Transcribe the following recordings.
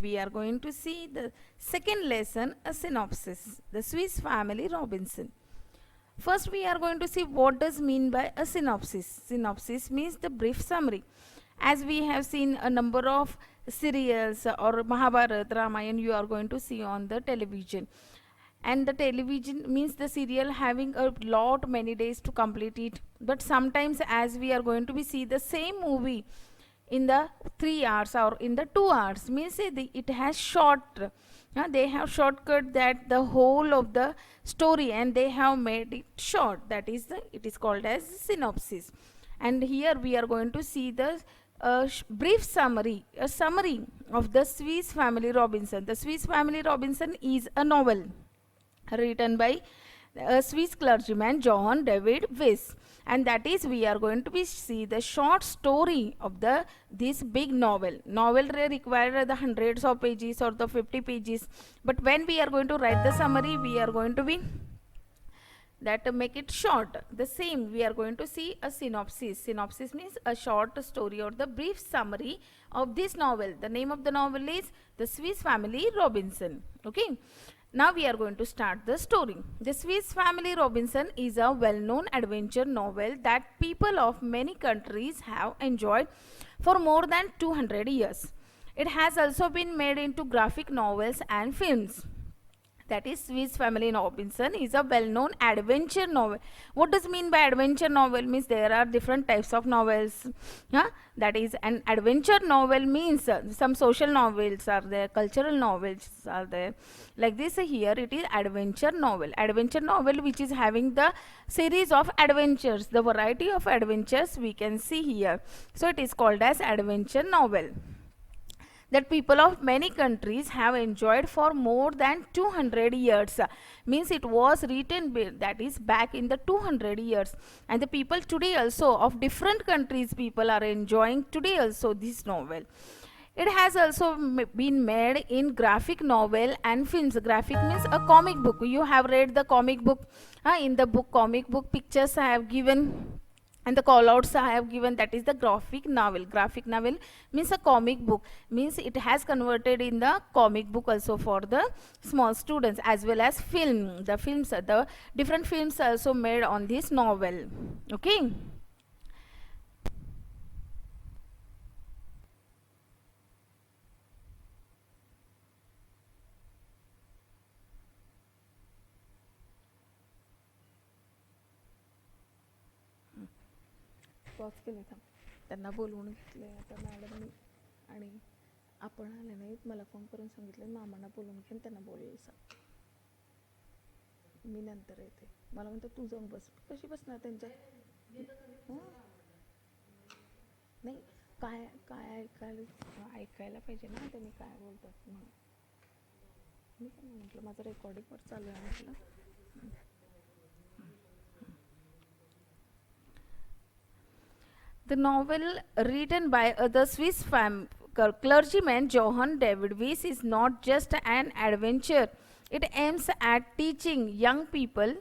We are going to see the second lesson, a synopsis, the Swiss Family Robinson. First, we are going to see what does mean by a synopsis. Synopsis means the brief summary. As we have seen a number of serials or Mahabharata, Ramayana, you are going to see on the television. And the television means the serial having a lot many days to complete it. But sometimes as we are going to be see the same movie in the 3 hours or in the 2 hours, means it has short, they have shortcut that the whole of the story and they have made it short. That is it is called as synopsis. And here we are going to see the brief summary, a summary of the Swiss Family Robinson. The Swiss Family Robinson is a novel written by a Swiss clergyman Johann David Wyss, and that is we are going to be see the short story of this big novel. Novel require the hundreds of pages or the 50 pages, but when we are going to write the summary, we are going to be that make it short. The same we are going to see a synopsis. Synopsis means a short story or the brief summary of this novel. The name of the novel is The Swiss Family Robinson. Okay. Now we are going to start the story. The Swiss Family Robinson is a well-known adventure novel that people of many countries have enjoyed for more than 200 years. It has also been made into graphic novels and films. That is, Swiss Family Robinson is a well-known adventure novel. What does mean by adventure novel? Means there are different types of novels. That is, an adventure novel means some social novels are there, cultural novels are there. Like this here, it is adventure novel. Adventure novel which is having the series of adventures, the variety of adventures we can see here. So it is called as adventure novel that people of many countries have enjoyed for more than 200 years. Means it was written, that is back in the 200 years, and the people today also of different countries people are enjoying today also this novel. It has also been made in graphic novel and films. Graphic means a comic book. You have read the comic book. In the book, comic book pictures I have given and the callouts I have given, that is the graphic novel. Graphic novel means a comic book, means it has converted in the comic book also for the small students, as well as film. The films, the different films also made on this novel. Okay. Pause केले थांब, त्यांना बोलवून घेतले आता मॅडमनी आणि आपण आले नाहीत. मला फोन करून सांगितलं मामांना बोलवून घेऊन त्यांना बोलायला सांग, मी नंतर येते. मला म्हणतात तू जाऊन बस. कशी बसणार त्यांच्या? नाही, काय काय ऐकायला पाहिजे ना त्यांनी काय बोलतात म्हणून. मी काय म्हटलं माझं रेकॉर्डिंगवर चालू आहे म्हटलं. The novel written by the Swiss clergyman Johann David Wyss is not just an adventure. It aims at teaching young people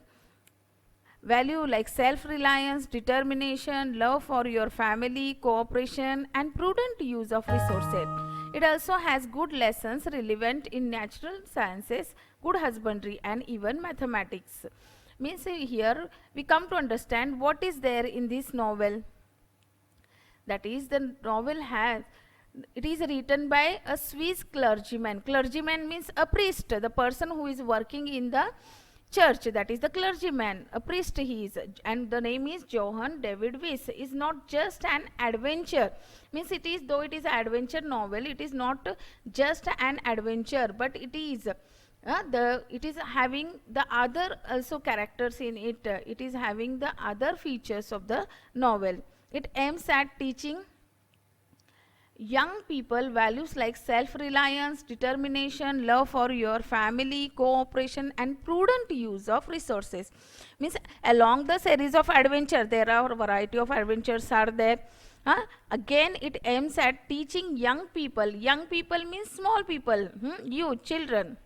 value like self-reliance, determination, love for your family, cooperation, and prudent use of resources. It also has good lessons relevant in natural sciences, good husbandry, and even mathematics. Means here we come to understand what is there in this novel. That is, the novel it is written by a Swiss clergyman. Clergyman means a priest, the person who is working in the church, that is the clergyman, a priest he is, and the name is Johann David Wyss. Is not just an adventure, means it is, though it is an adventure novel, it is not just an adventure, but it is it is having the other also characters in it. It is having the other features of the novel. It aims at teaching young people values like self-reliance, determination, love for your family, cooperation, and prudent use of resources. Means along the series of adventure, there are a variety of adventures are there. Again, it aims at teaching young people. Young people means small people, you, children.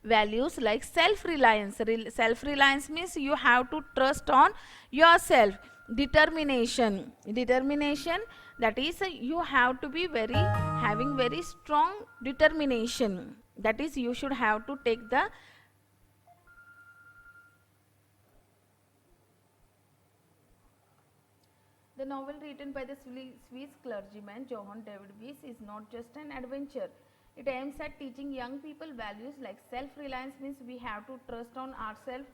Values like self-reliance. Self-reliance means you have to trust on yourself. Determination. Determination That is, you have to be having very strong determination. That is, you should have to take the novel written by the Swiss clergyman Johann David Weiss is not just an adventure. It aims at teaching young people values like self-reliance, means we have to trust on ourselves,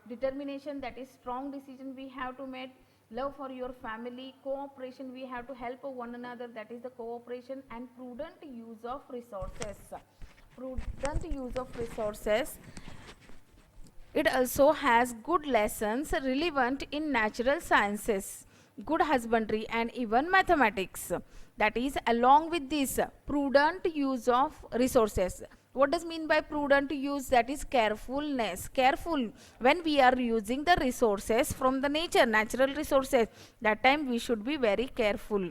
determination, that is strong decision we have to make, love for your family, cooperation, we have to help one another, that is the cooperation, and prudent use of resources. Prudent use of resources. It also has good lessons relevant in natural sciences, good husbandry, and even mathematics. That is, along with this, prudent use of resources. What does mean by prudent use? That is carefulness. Careful when we are using the resources from the nature, natural resources. That time we should be very careful.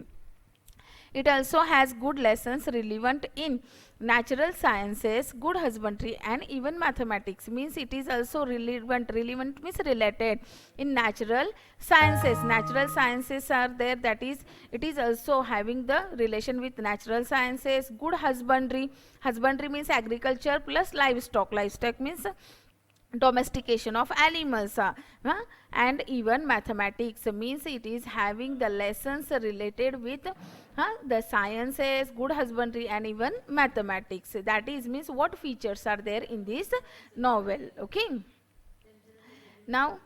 It also has good lessons relevant in natural sciences, good husbandry, and even mathematics. Means it is also relevant. Relevant means related in natural sciences. Natural sciences are there. That is, it is also having the relation with natural sciences. Good husbandry. Husbandry means agriculture plus livestock. Livestock means domestication of animals, and even mathematics means it is having the lessons related with the sciences, good husbandry, and even mathematics. That is, means what features are there in this novel. Okay, now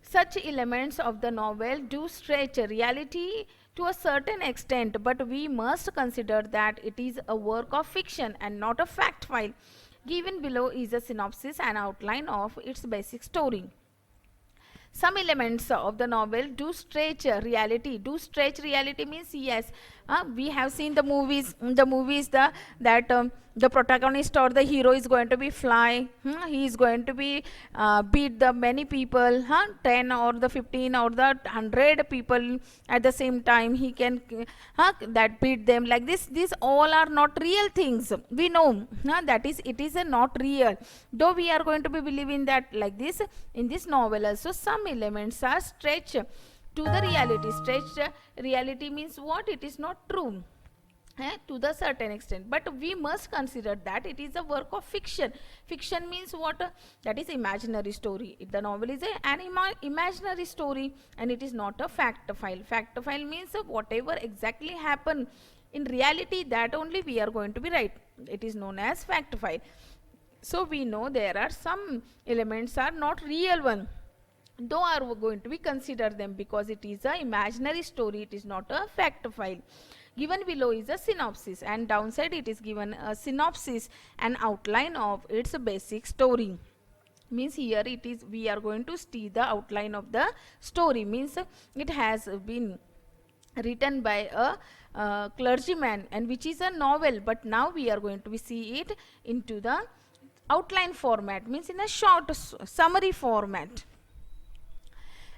such elements of the novel do stretch reality to a certain extent, but we must consider that it is a work of fiction and not a fact file. Given below is a synopsis and outline of its basic story. Some elements of the novel do stretch reality. Do stretch reality means, yes, we have seen the movies. The movies, the protagonist or the hero is going to be fly. He is going to be beat the many people, 10 or the 15 or the 100 people at the same time. He can that beat them like this. These all are not real things. We know that is, it is not real. Though we are going to be believing that like this, in this novel also some elements are stretched to the reality. Stretched reality means what? It is not true. To the certain extent, but we must consider that it is a work of fiction. Fiction means what? That is imaginary story. The novel is an imaginary story, and it is not a fact file. Fact file means whatever exactly happened in reality, that only we are going to be right. It is known as fact file. So we know there are some elements are not real one, though are going to be consider them, because it is a imaginary story, it is not a fact file. Given below is a synopsis, and downside it is given a synopsis and outline of its basic story. Means here it is, we are going to see the outline of the story. Means it has been written by a clergyman, and which is a novel, but now we are going to see it into the outline format, means in a short summary format.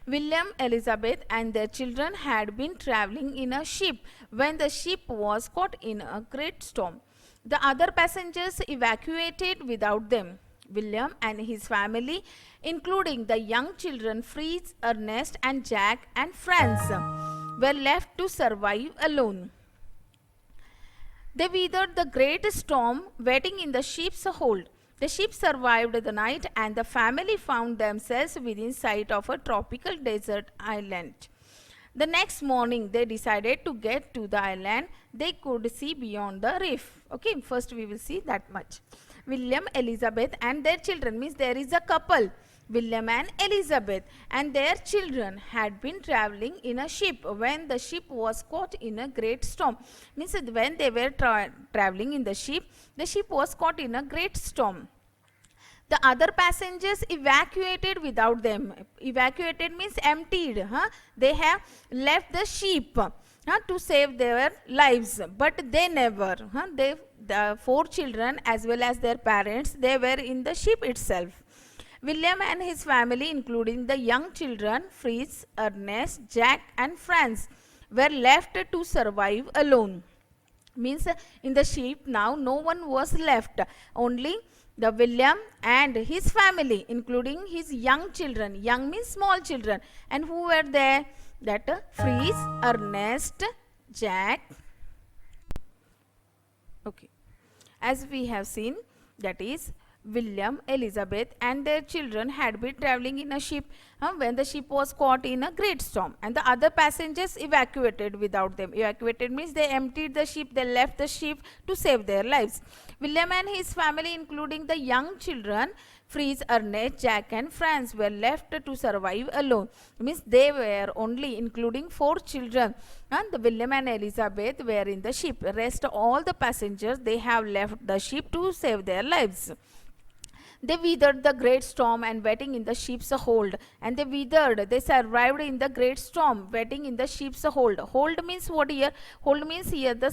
William, Elizabeth, and their children had been traveling in a ship when the ship was caught in a great storm. The other passengers evacuated without them. William and his family, including the young children Fritz, Ernest, and Jack and Franz, were left to survive alone. They weathered the great storm waiting in the ship's hold. The ship survived the night, and the family found themselves within sight of a tropical desert island. The next morning, they decided to get to the island they could see beyond the reef. Okay, first we will see that much. William, Elizabeth, and their children, means there is a couple. William and Elizabeth and their children had been traveling in a ship when the ship was caught in a great storm. Means when they were traveling in the ship was caught in a great storm. The other passengers evacuated without them. Evacuated means emptied. They have left the ship to save their lives, but they never. The 4 children as well as their parents, they were in the ship itself. William and his family, including the young children Fritz, Ernest, Jack, and Franz, were left to survive alone. Means in the ship now no one was left, only the William and his family, including his young children. Young means small children. And who were there? That Fritz, Ernest, Jack. Okay, as we have seen, that is William, Elizabeth and their children had been traveling in a ship when the ship was caught in a great storm, and the other passengers evacuated without them. Evacuated means they emptied the ship, they left the ship to save their lives. William and his family, including the young children Fritz, Ernest, Jack and Franz, were left to survive alone. Means they were only including 4 children, and the William and Elizabeth were in the ship. Rest all the passengers, they have left the ship to save their lives. They weathered the great storm and wetting in the ship's hold. And they survived in the great storm, wetting in the ship's hold. Hold means what here? Hold means here the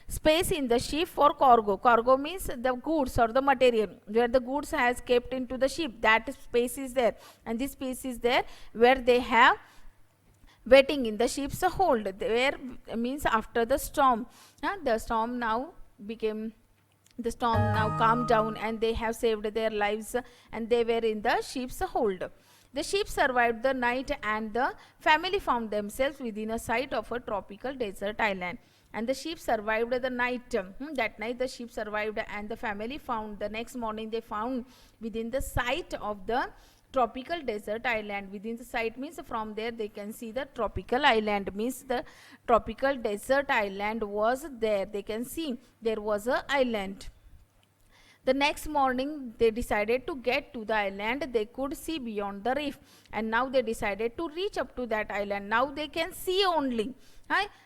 space in the ship for cargo. Cargo means the goods or the material where the goods has kept into the ship. That space is there. And this space is there where they have wetting in the ship's hold. There means after the storm. The storm now calmed down and they have saved their lives, and they were in the ship's hold. The ship survived the night and the family found themselves within a sight of a tropical desert island. And the ship survived the night. That night the ship survived and the family found, the next morning they found within the sight of the tropical desert island. Within the sight means from there they can see the tropical island, means the tropical desert island was there. They can see there was a island. The next morning they decided to get to the island. They could see beyond the reef, and now they decided to reach up to that island. Now they can see only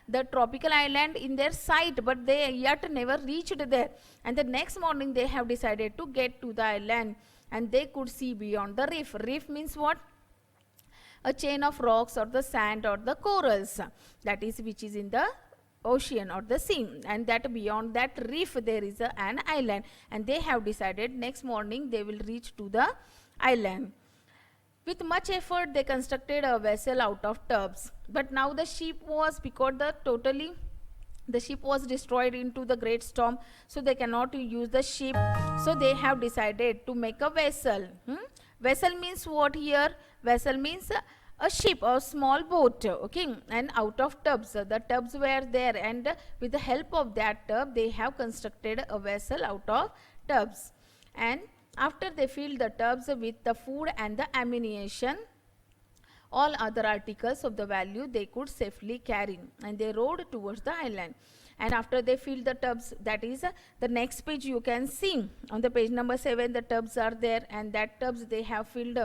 the tropical island in their sight, but they yet never reached there. And the next morning they have decided to get to the island, and they could see beyond the reef. Reef means what? A chain of rocks or the sand or the corals, that is which is in the ocean or the sea, and that beyond that reef there is an island. And they have decided next morning they will reach to the island. With much effort they constructed a vessel out of tubs, but now the ship was, because the ship was destroyed into the great storm, so they cannot use the ship. So they have decided to make a vessel. Vessel means what here? Vessel means a ship or small boat, okay, and out of tubs. The tubs were there, and with the help of that tub they have constructed a vessel out of tubs. And after they filled the tubs with the food and the ammunition, all other articles of the value they could safely carry, and they rowed towards the island. And after they filled the tubs, that is the next page you can see on the page number 7, the tubs are there, and that tubs they have filled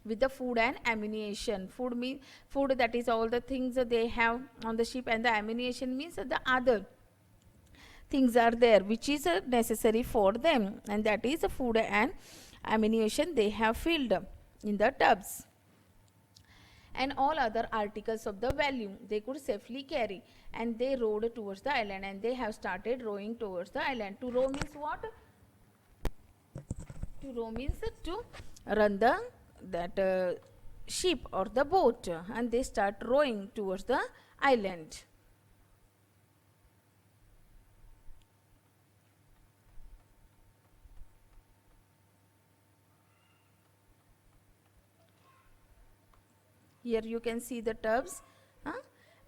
with the food and ammunition. Food means food, that is all the things that they have on the ship, and the ammunition means the other things are there which is necessary for them, and that is the food and ammunition they have filled in the tubs. And all other articles of the value they could safely carry, and they rowed towards the island, and they have started rowing towards the island. To row means what? To row means to run that ship or the boat, and they start rowing towards the island. Here you can see the tubs,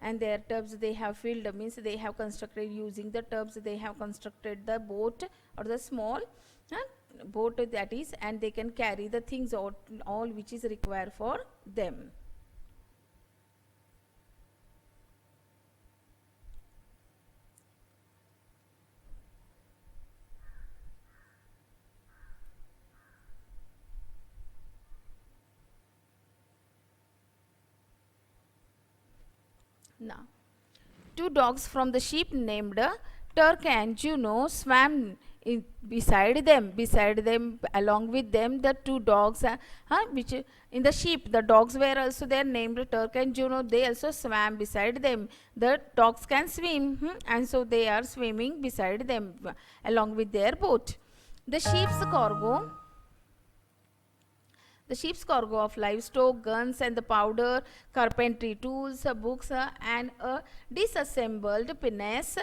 and their tubs they have filled, means they have constructed, using the tubs they have constructed the boat or the small boat, that is, and they can carry the things all which is required for them. Now, 2 dogs from the ship named Turk and Juno swam beside them. Along with them, the 2 dogs which in the ship, the dogs were also there named Turk and Juno. They also swam beside them. The dogs can swim, and so they are swimming beside them along with their boat. The ship's cargo of livestock, guns and the powder, carpentry tools, books and a disassembled pinnace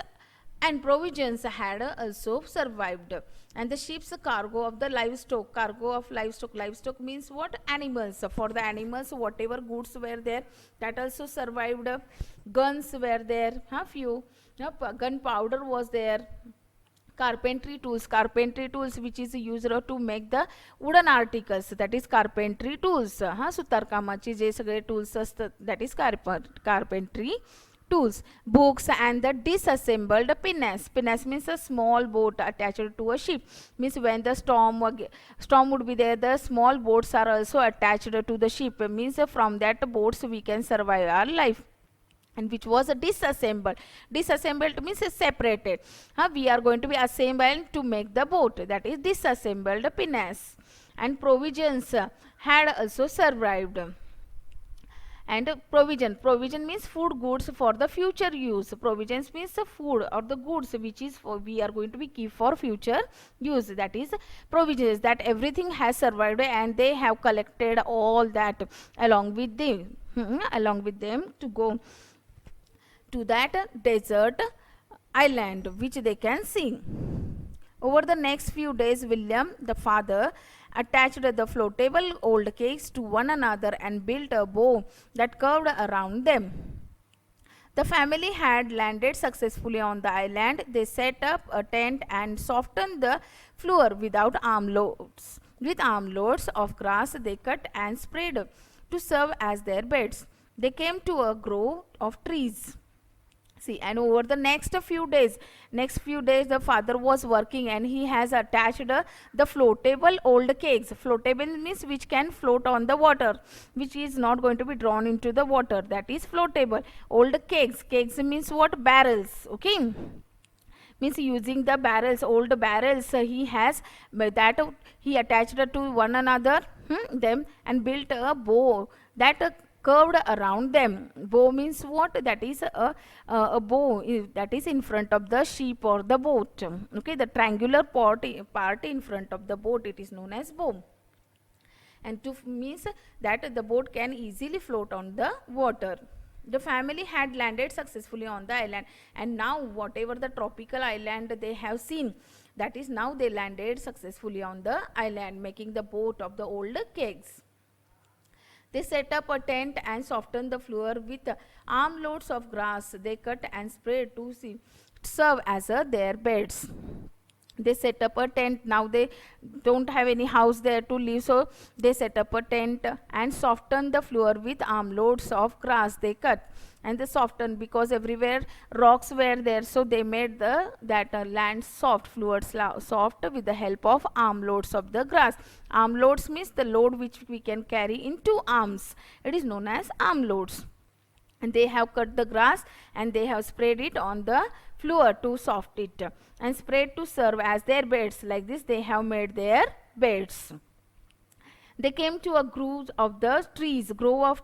and provisions had also survived, and the ship's cargo of the livestock means what? Animals. For the animals, whatever goods were there, that also survived. Guns were there, few gunpowder was there. Carpentry tools which is used to make the wooden articles, that is carpentry tools. सुतारकामाचे जे सगळे tools असतात, that is carpentry tools. Books and the disassembled pinnace means a small boat attached to a ship, means when the storm would be there, the small boats are also attached to the ship, means from that boats we can survive our life. And which was disassembled means separated. We are going to be assembled to make the boat, that is disassembled pinnace. And provisions had also survived. And provision means food goods for the future use. Provisions means the food or the goods which is we are going to be keep for future use, that is provisions. That everything has survived and they have collected all that along with them to go to that desert island which they can see. Over the next few days, William, the father, attached the floatable old cakes to one another and built a bow that curved around them. The family had landed successfully on the island. They set up a tent and softened the floor without armloads. With armloads of grass they cut and spread to serve as their beds. They came to a grove of trees. See, and over the next few days the father was working and he has attached the floatable old kegs. Floatable means which can float on the water, which is not going to be drawn into the water, that is floatable. Old kegs means what? Barrels, okay, means using the barrels, old barrels. He has that he attached to one another them and built a bow that curved around them. Bow means what? That is a bow that is in front of the ship or the boat. Okay, the triangular part in front of the boat, it is known as bow. And to means that the boat can easily float on the water. The family had landed successfully on the island, and now whatever the tropical island they have seen, that is now they landed successfully on the island, making the boat of the old kegs. They set up a tent and softened the floor with armloads of grass they cut and spread to serve as their beds. They set up a tent. Now they don't have any house there to live, so they set up a tent and softened the floor with armloads of grass they cut. And they softened because everywhere rocks were there, so they made that land soft, floors soft with the help of armloads of the grass. Armloads means the load which we can carry in 2 arms. It is known as armloads. And they have cut the grass and they have spread it on the floor to soft it and spread to serve as their beds. Like this they have made their beds. They came to a grove of the trees. Grove of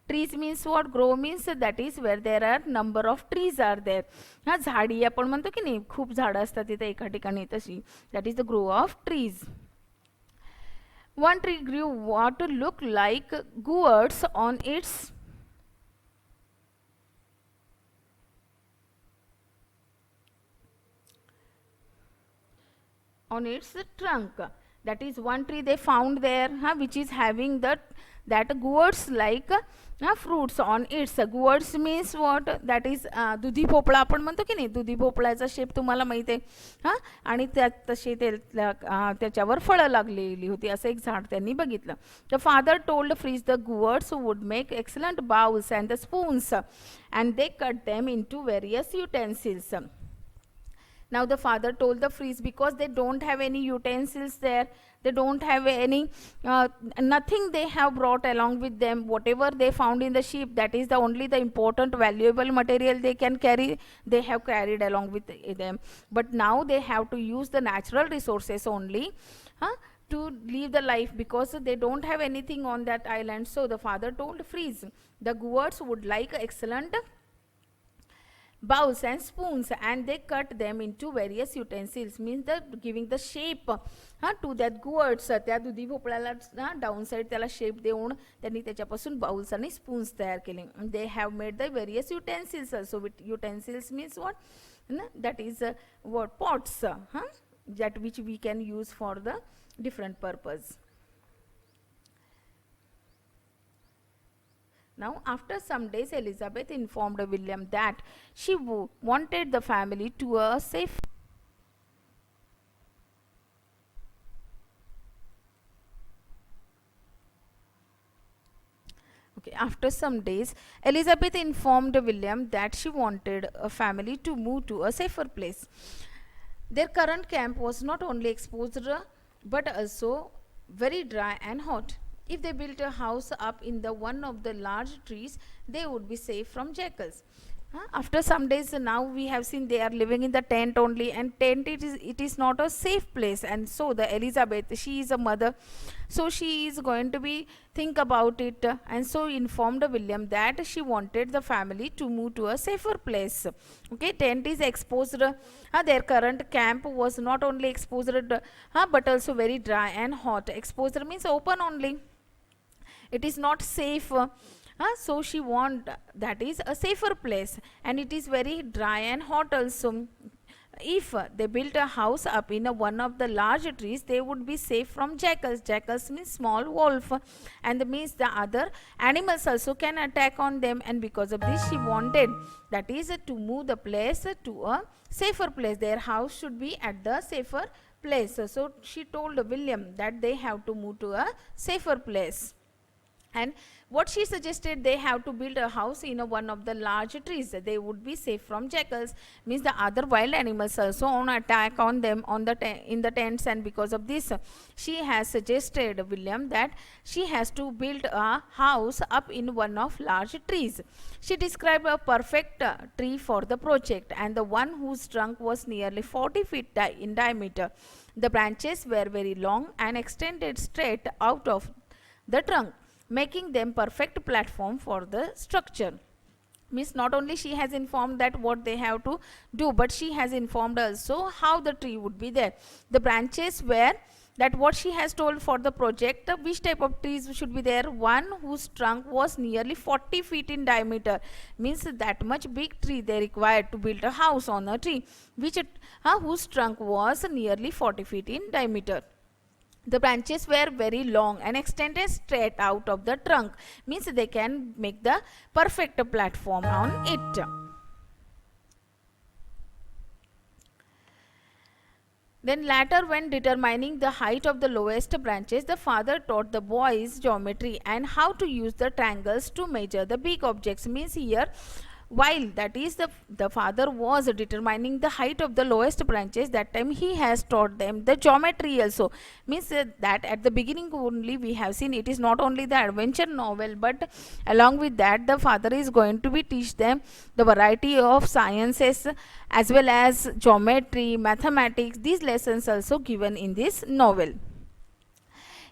trees means what? Grove means that is where there are number of trees are there. झाडी आपण म्हणतो की नाही, खूप झाडं असतात तिथे एका ठिकाणी तशी, that is the grove of trees. One tree grew what looked like gourds on its trunk. That is one tree they found there, which is having that gourds like fruits on its. Gourds means what? That is दुधी भोपळा आपण म्हणतो की नाही, दुधी भोपळ्याचा shape तुम्हाला माहित आहे. आणि तसे त्याच्यावर फळं लागलेली होती, असं एक झाड त्यांनी बघितलं. The father told Freeze the gourds would make excellent bowls and the spoons, and they cut them into various utensils. Now the father told the Freeze, because they don't have any utensils there, they don't have any nothing they have brought along with them. Whatever they found in the ship, that is the only the important valuable material they can carry, they have carried along with them. But now they have to use the natural resources only to live the life, because they don't have anything on that island. So the father told Freeze, the gourds would like excellent bowls and spoons, and they cut them into various utensils, means giving the shape to that gourds. त्या दुधी भोपळ्याला down side त्याला shape देऊन त्यांनी त्याच्यापासून bowls आणि spoons तयार केले. They have made the various utensils also. Utensils means what? That is what pots, that which we can use for the different purpose. Now, after some days, Elizabeth informed William that she wanted the family to a safe. Okay, after some days, Elizabeth informed William that she wanted a family to move to a safer place. Their current camp was not only exposed but also very dry and hot. If they built a house up in the one of the large trees, they would be safe from jackals. After some days, now we have seen they are living in the tent only, and tent it is not a safe place. And so the Elizabeth, she is a mother, so she is going to be think about it, and so informed William that she wanted the family to move to a safer place. Okay, tent is exposed. Their current camp was not only exposed, but also very dry and hot. Exposed means open only. It is not safe. So she want that is a safer place, and it is very dry and hot also. If they built a house up in one of the large trees, they would be safe from jackals. Jackals means small wolf, and means the other animals also can attack on them. And because of this, she wanted that is to move the place to a safer place. Their house should be at the safer place. So she told William that they have to move to a safer place. And what she suggested, they have to build a house in one of the large trees. They would be safe from jackals, means the other wild animals also on attack on them on the in the tents. And because of this, she has suggested William that she has to build a house up in one of large trees. She described a perfect tree for the project, and the one whose trunk was nearly 40 feet in diameter. The branches were very long and extended straight out of the trunk, making them perfect platform for the structure. Means not only she has informed that what they have to do, but she has informed also how the tree would be there. The branches were that what she has told for the project, which type of trees should be there. One whose trunk was nearly 40 feet in diameter, means that much big tree they required to build a house on a tree, which whose trunk was nearly 40 feet in diameter. The branches were very long and extended straight out of the trunk, means they can make the perfect platform on it. Then later, when determining the height of the lowest branches, the father taught the boys geometry and how to use the triangles to measure the big objects. Means here, while that is the father was determining the height of the lowest branches, that time he has taught them the geometry also. Means that at the beginning only we have seen it is not only the adventure novel, but along with that the father is going to be teach them the variety of sciences as well as geometry, mathematics. These lessons also given in this novel.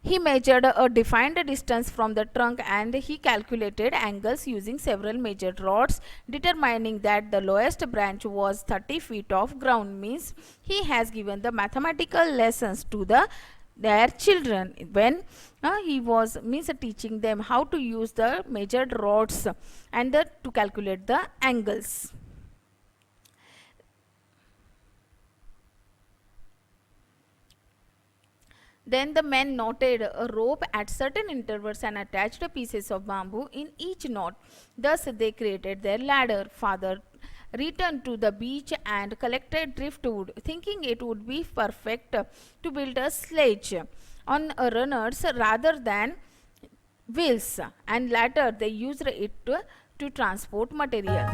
He measured a defined distance from the trunk, and he calculated angles using several measured rods, determining that the lowest branch was 30 feet of ground. Means he has given the mathematical lessons to their children when he was teaching them how to use the measured rods and to calculate the angles. Then the men knotted a rope at certain intervals and attached pieces of bamboo in each knot. Thus they created their ladder. Father returned to the beach and collected driftwood, thinking it would be perfect to build a sledge on runners rather than wheels, and later they used it to transport material.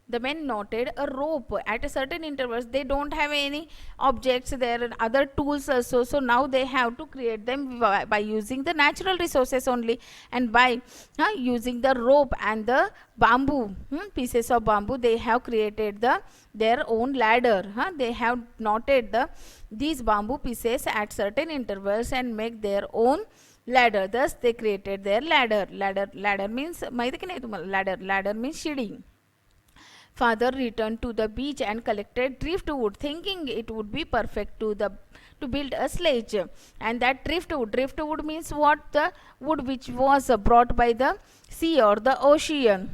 The men knotted a rope at a certain intervals. They don't have any objects, there are other tools also, so now they have to create them by using the natural resources only, and by using the rope and the bamboo, pieces of bamboo, they have created their own ladder. They have knotted these bamboo pieces at certain intervals and make their own ladder. Thus they created their ladder. Ladder means ladder means shading. Father returned to the beach and collected driftwood, thinking it would be perfect to build a sledge. And that driftwood means what? The wood which was brought by the sea or the ocean.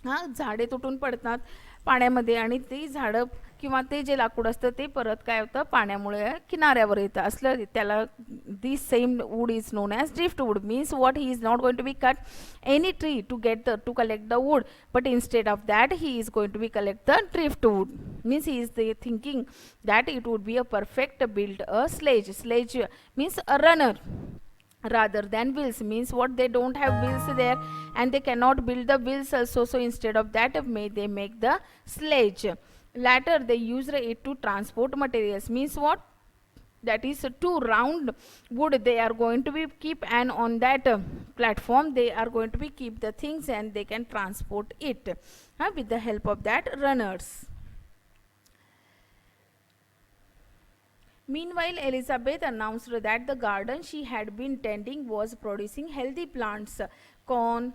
हां, झाडे तुटून पडतात पाण्यामध्ये आणि ती झाडं किंवा ते जे लाकूड असतं ते परत काय होतं पाण्यामुळे किनाऱ्यावर येतं असलं त्याला this same wood is known as driftwood means what he is not going to be cut any tree to get the to collect the wood, but instead of that he is going to be collect the driftwood. Means he is thinking that it would be a perfect build a sledge means a runner rather than wheels. Means what, they don't have wheels there and they cannot build the wheels also, so instead of that they make the sledge. Later they used it to transport materials. Means what, that is two round wood they are going to be keep, and on that platform they are going to be keep the things and they can transport it with the help of that runners. Meanwhile, Elizabeth announced that the garden she had been tending was producing healthy plants, corn,